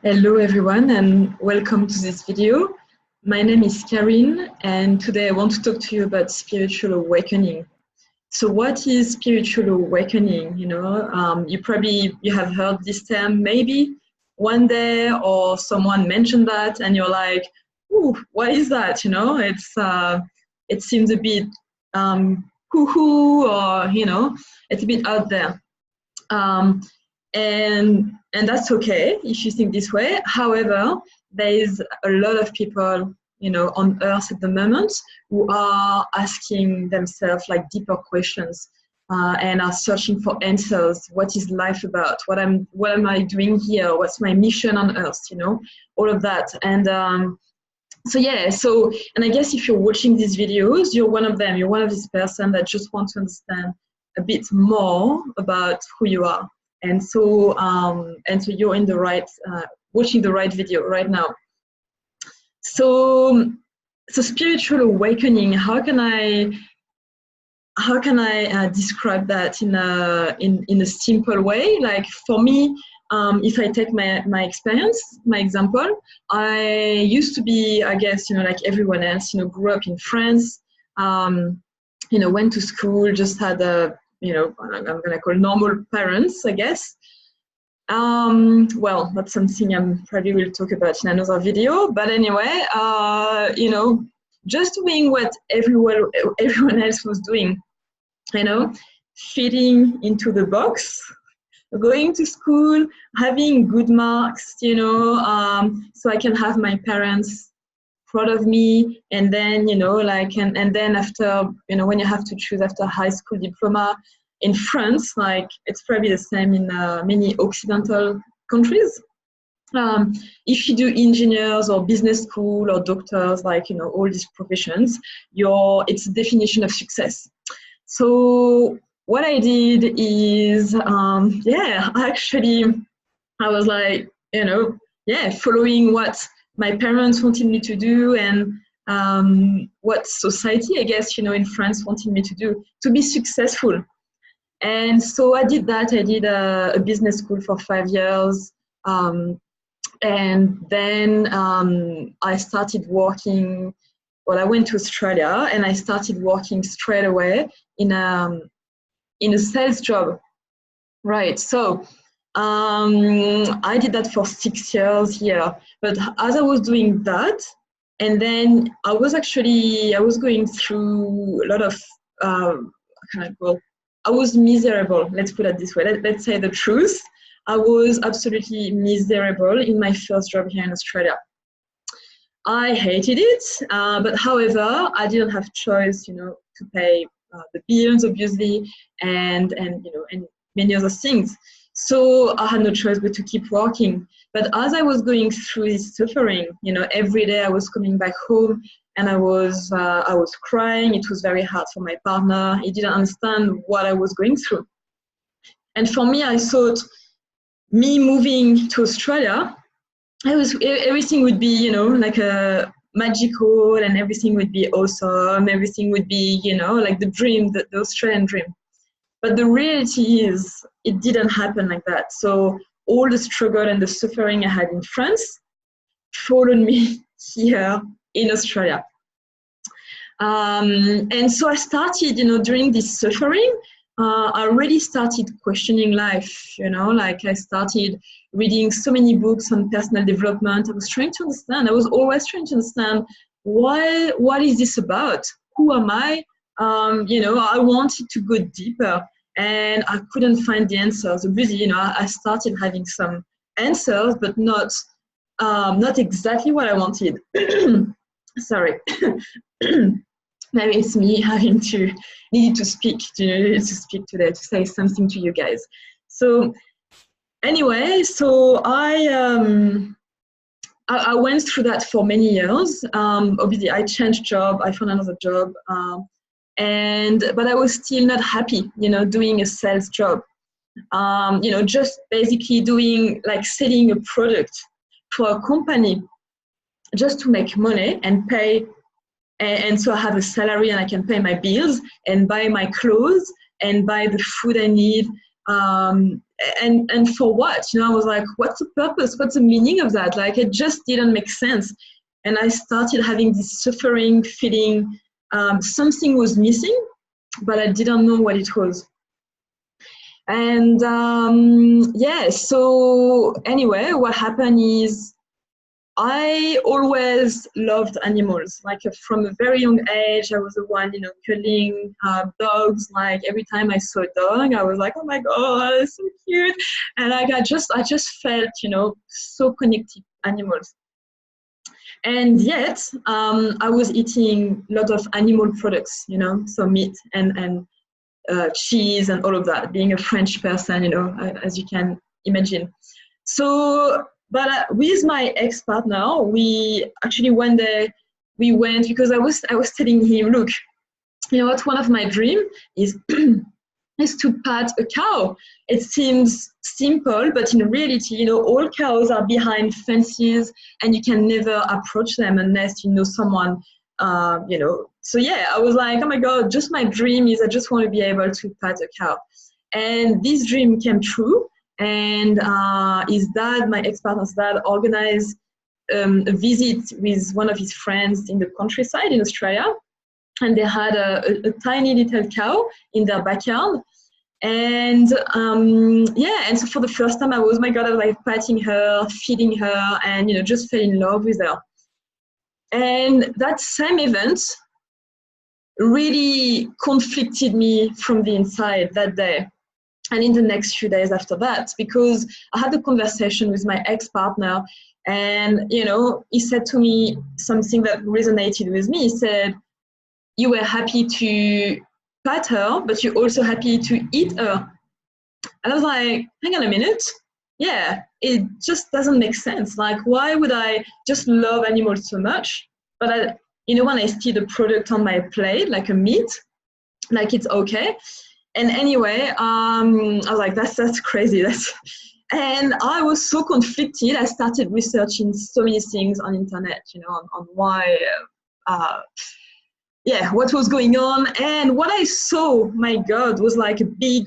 Hello everyone and welcome to this video. My name is Karine and today I want to talk to you about spiritual awakening. So what is spiritual awakening? You have heard this term maybe one day or someone mentioned that and you're like, ooh, what is that? It seems a bit hoo-hoo or, it's a bit out there. And that's okay if you think this way. However, there is a lot of people, on Earth at the moment who are asking themselves like deeper questions and are searching for answers. What is life about? What am I doing here? What's my mission on Earth? All of that. And and I guess if you're watching these videos, you're one of them. You're one of these person that just want to understand a bit more about who you are. And so you're in the right, watching the right video right now. So spiritual awakening. How can I describe that in a simple way? Like for me, if I take my experience, my example, I used to be, I guess, like everyone else, grew up in France, went to school, just had I'm going to call normal parents, I guess. Well, that's something I probably will talk about in another video. But anyway, just doing what everyone else was doing, fitting into the box, going to school, having good marks, so I can have my parents proud of me. And then, and then after, when you have to choose after high school diploma in France, like it's probably the same in many Occidental countries. If you do engineers or business school or doctors, like, all these professions, it's a definition of success. So what I did is, actually, I was like, following what my parents wanted me to do and what society, I guess, in France wanted me to do to be successful. And so I did that. I did a business school for 5 years. And then I started working. Well, I went to Australia and I started working straight away in a sales job. Right. So I did that for 6 years here. But as I was doing that, and then I was going through a lot of, I was miserable. Let's put it this way. Let's say the truth. I was absolutely miserable in my first job here in Australia. I hated it, but however, I didn't have choice, to pay the bills, obviously, and many other things. So I had no choice but to keep working. But as I was going through this suffering, every day I was coming back home and I was crying. It was very hard for my partner. He didn't understand what I was going through. And for me, I thought me moving to Australia, everything would be, like a magical, and everything would be awesome. Everything would be, like the dream, the Australian dream. But the reality is, it didn't happen like that. So all the struggle and the suffering I had in France followed me here in Australia. And so I started, during this suffering, I really started questioning life, like I started reading so many books on personal development. I was trying to understand. I was always trying to understand what is this about? Who am I? I wanted to go deeper and I couldn't find the answers. Obviously, I started having some answers, but not exactly what I wanted. Sorry. Maybe it's me needing to speak today, to say something to you guys. So anyway, so I went through that for many years. Obviously, I changed job. I found another job. But I was still not happy, doing a sales job. Just basically doing, like, selling a product for a company just to make money and pay. And so I have a salary and I can pay my bills and buy my clothes and buy the food I need. and for what? You know, I was like, what's the purpose? What's the meaning of that? Like, it just didn't make sense. And I started having this suffering feeling, something was missing, but I didn't know what it was. And yeah, so anyway, what happened is I always loved animals. Like from a very young age, I was the one, you know, cuddling dogs. Like every time I saw a dog, I was like, oh my God, it's so cute. And like I just felt, you know, so connected to animals. And yet, I was eating a lot of animal products, you know, so meat and cheese and all of that, being a French person, you know, as you can imagine. So, but with my ex-partner, we actually one day we went, because I was telling him, look, you know what, one of my dreams is is to pat a cow. It seems simple, but in reality, you know, all cows are behind fences and you can never approach them unless you know someone, you know. So yeah, I was like, oh my God, just my dream is I just want to be able to pat a cow. And this dream came true. And his dad, my ex-partner's dad, organized a visit with one of his friends in the countryside in Australia. And they had a tiny little cow in their backyard. And yeah, and so for the first time I was, my God, I was like patting her, feeding her, and, you know, just fell in love with her. And that same event really conflicted me from the inside that day. And in the next few days after that, because I had a conversation with my ex-partner, and, you know, he said to me something that resonated with me. He said, you were happy to pat her, but you're also happy to eat her. And I was like, hang on a minute. Yeah, it just doesn't make sense. Like, why would I just love animals so much? But, you know, when I see the product on my plate, like a meat, like it's okay. And anyway, I was like, that's crazy. And I was so conflicted. I started researching so many things on internet, you know, on why, yeah, what was going on. And what I saw, my God, was like a big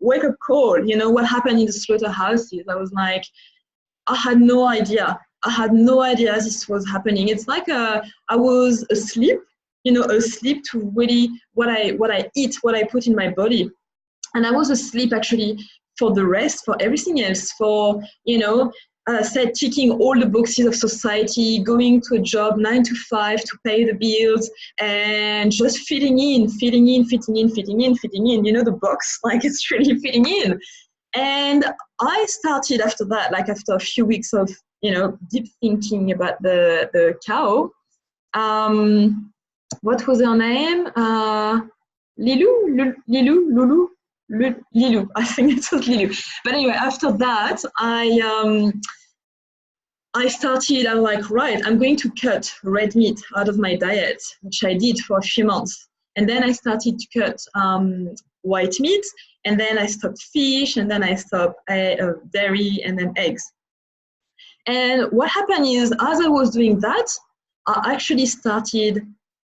wake-up call. You know, what happened in the slaughterhouses. I was like, I had no idea. I had no idea this was happening. It's like I was asleep, you know, asleep to really what I eat, what I put in my body. And I was asleep actually for the rest, for everything else, for, you know, said ticking all the boxes of society, going to a job 9 to 5 to pay the bills, and just fitting in, you know, the box, like it's really fitting in. And I started after that, like after a few weeks of, you know, deep thinking about the cow. What was her name? Lulu, I think it was Lulu. But anyway, after that, I started, I'm like, right, I'm going to cut red meat out of my diet, which I did for a few months. And then I started to cut white meat, and then I stopped fish, and then I stopped dairy, and then eggs. And what happened is, as I was doing that, I actually started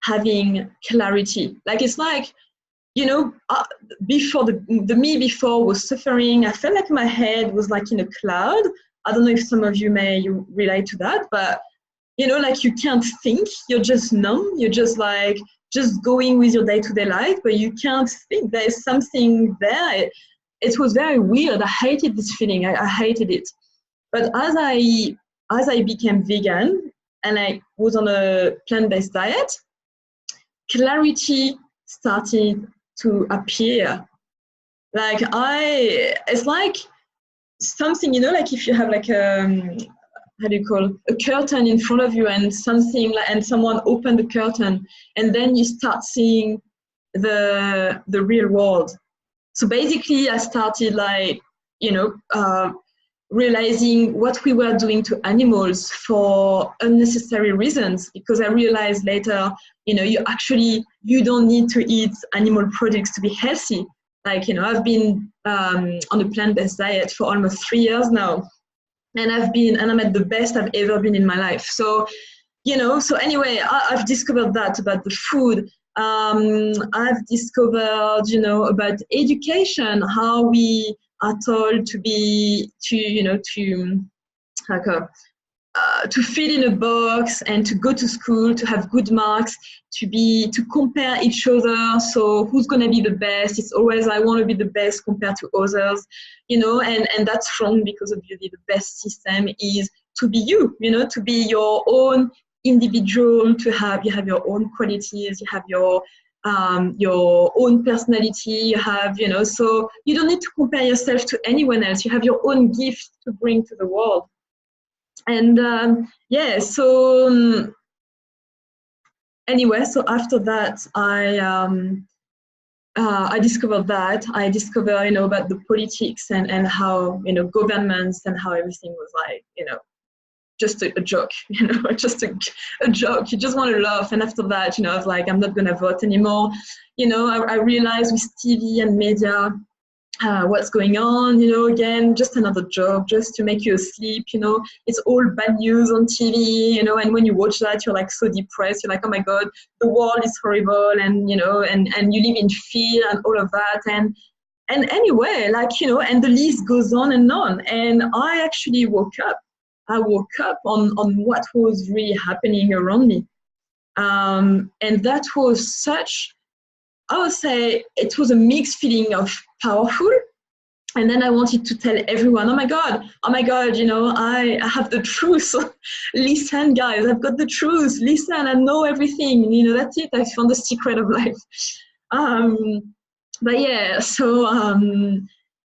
having clarity. Like, it's like, you know, before the me before was suffering. I felt like my head was like in a cloud. I don't know if some of you may relate to that, but, you know, like you can't think, you're just numb. You're just like, just going with your day-to-day life, but you can't think. There's something there. It was very weird. I hated this feeling. I hated it. But as I became vegan and I was on a plant-based diet, clarity started to appear. Like it's like something, you know, like if you have like how do you call a curtain in front of you, and something like, and someone opened the curtain, and then you start seeing the real world. So basically, I started like, you know, realizing what we were doing to animals for unnecessary reasons, because I realized later, you know, you don't need to eat animal products to be healthy. Like, you know, I've been on a plant-based diet for almost 3 years now, and I'm at the best I've ever been in my life. So, you know, so anyway, I've discovered that about the food. I've discovered, you know, about education, how we at all to fit in a box and to go to school, to have good marks, to compare each other. So who's going to be the best? It's always, I want to be the best compared to others, and that's wrong, because obviously the best system is to be you, to be your own individual, you have your own qualities, you have your own personality, you have, so you don't need to compare yourself to anyone else. You have your own gift to bring to the world. And anyway, so after that, I discovered about the politics and how, governments and how everything was like, just a joke, just a joke. You just want to laugh. And after that, I was like, I'm not going to vote anymore. I realized with TV and media, what's going on, again, just another joke, just to make you asleep, it's all bad news on TV, and when you watch that, you're like so depressed, you're like, oh my God, the world is horrible, and, and you live in fear and all of that, and anyway, and the list goes on, and I actually woke up on what was really happening around me, and that was such, I would say it was a mixed feeling of powerful. And then I wanted to tell everyone, oh my God, I have the truth. Listen, guys, I've got the truth. Listen, I know everything. That's it. I found the secret of life. But yeah, so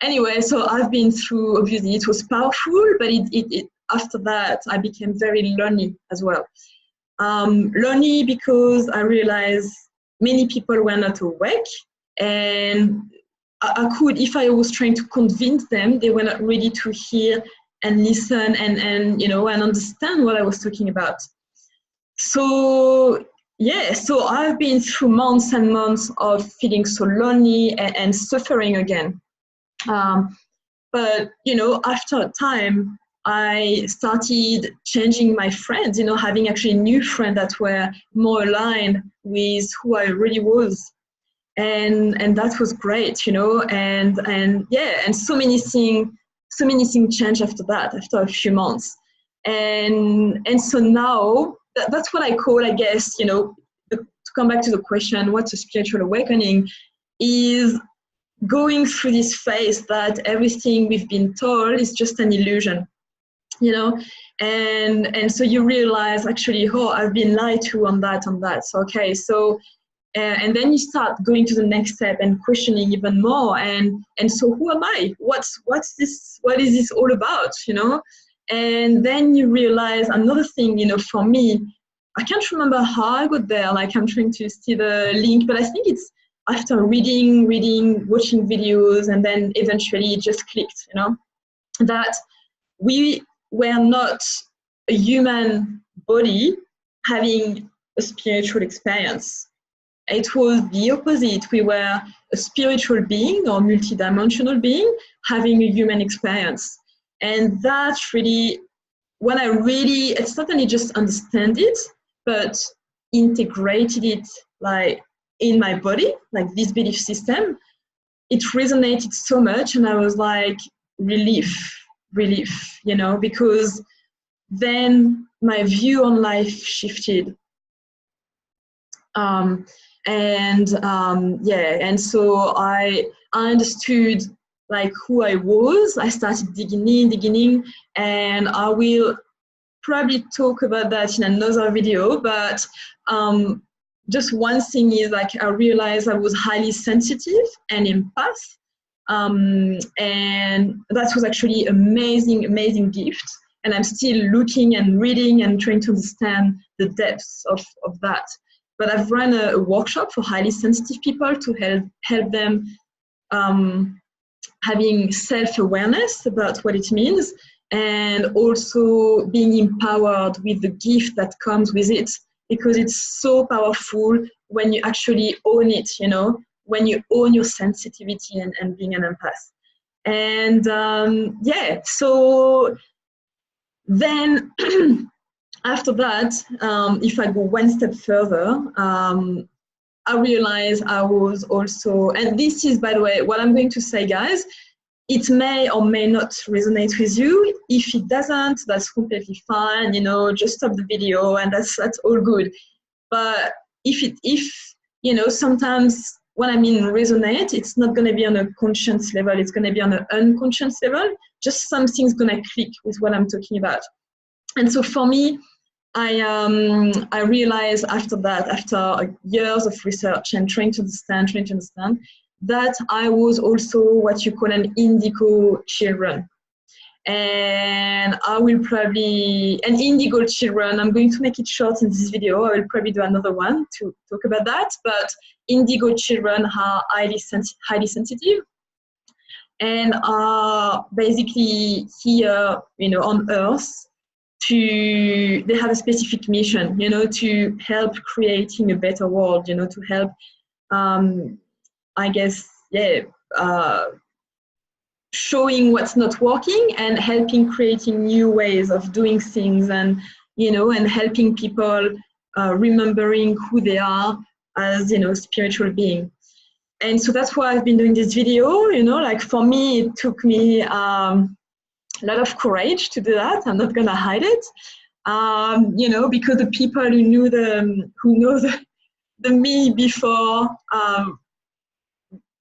anyway, so I've been through, obviously it was powerful, but it after that, I became very lonely as well. Lonely because I realized many people were not awake, and I could, if I was trying to convince them, they were not ready to hear and listen and and understand what I was talking about. So yeah, so I've been through months and months of feeling so lonely and suffering again. But after a time, I started changing my friends, having actually new friends that were more aligned with who I really was. And that was great, and so many things changed after that, after a few months. And so now, that's what I call, I guess, to come back to the question, what's a spiritual awakening, is going through this phase that everything we've been told is just an illusion. And so you realize, actually, oh, I've been lied to on that. So, okay, so, and then you start going to the next step and questioning even more. And so who am I? What's this? What is this all about? And then you realize another thing, for me, I can't remember how I got there. Like, I'm trying to see the link, but I think it's after reading, watching videos, and then eventually it just clicked, that we were not a human body having a spiritual experience. It was the opposite. We were a spiritual being or multidimensional being having a human experience. And that's really, when I really, it's not only just understand it, but integrated it like in my body, like this belief system, it resonated so much. And I was like, relief, because then my view on life shifted. And so I understood like who I was. I started digging in, and I will probably talk about that in another video, but just one thing is, like, I realized I was highly sensitive and empath. And that was actually amazing gift. And I'm still looking and reading and trying to understand the depths of that. But I've run a workshop for highly sensitive people to help them having self-awareness about what it means, and also being empowered with the gift that comes with it, because it's so powerful when you actually own it, when you own your sensitivity and being an empath. And so then after that, if I go one step further, I realized I was also, and this is, by the way, what I'm going to say, guys, it may or may not resonate with you. If it doesn't, that's completely fine. You know, just stop the video, and that's all good. But if you know, sometimes when I mean resonate, it's not going to be on a conscious level. It's going to be on an unconscious level. Just something's going to click with what I'm talking about. And so for me, I realized after that, after years of research and trying to understand, that I was also what you call an indigo children. And I will probably, an indigo children, I'm going to make it short in this video. I will probably do another one to talk about that. But indigo children are highly sensitive and are basically here, you know, on Earth. They have a specific mission, you know, to help creating a better world, you know, to help, I guess, showing what's not working and helping creating new ways of doing things, and, you know, and helping people remembering who they are as, you know, spiritual being. And so that's why I've been doing this video, you know, like for me, it took me a lot of courage to do that. I'm not gonna hide it, you know, because the people who know the me before,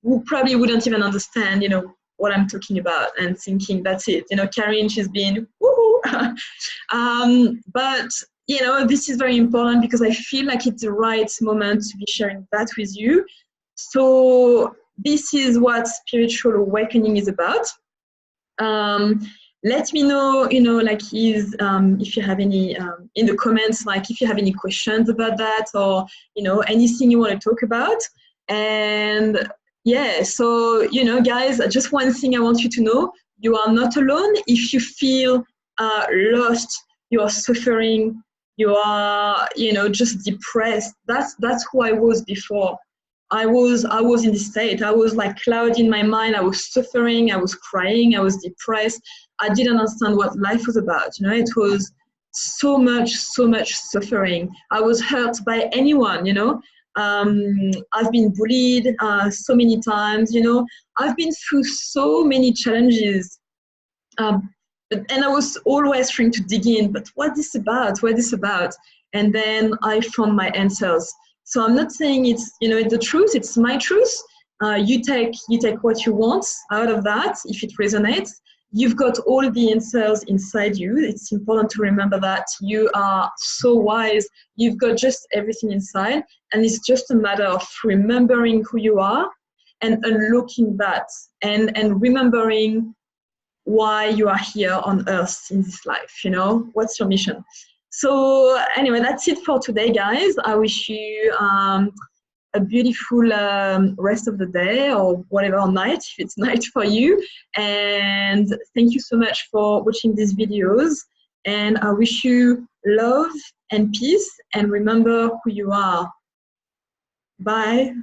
who probably wouldn't even understand, you know, what I'm talking about, and thinking that's it. You know, Karine, she's been woohoo. But you know, this is very important because I feel like it's the right moment to be sharing that with you. So this is what spiritual awakening is about. Let me know, you know, like if you have any in the comments, like if you have any questions about that, or you know, anything you want to talk about. And yeah, so you know, guys, just one thing I want you to know: you are not alone. If you feel lost, you are suffering, you are, you know, just depressed. That's who I was before. I was in this state. I was like cloud in my mind. I was suffering. I was crying. I was depressed. I didn't understand what life was about. You know, it was so much suffering. I was hurt by anyone. You know, I've been bullied so many times. You know, I've been through so many challenges, and I was always trying to dig in. But what this about? What this about? And then I found my answers. So I'm not saying it's, you know, the truth, it's my truth. You take what you want out of that, if it resonates. You've got all the answers inside you. It's important to remember that you are so wise. You've got just everything inside. And it's just a matter of remembering who you are and unlocking that, and remembering why you are here on Earth in this life. You know, what's your mission? So anyway, that's it for today, guys. I wish you a beautiful rest of the day, or whatever night, if it's night for you. And thank you so much for watching these videos. And I wish you love and peace, and remember who you are. Bye.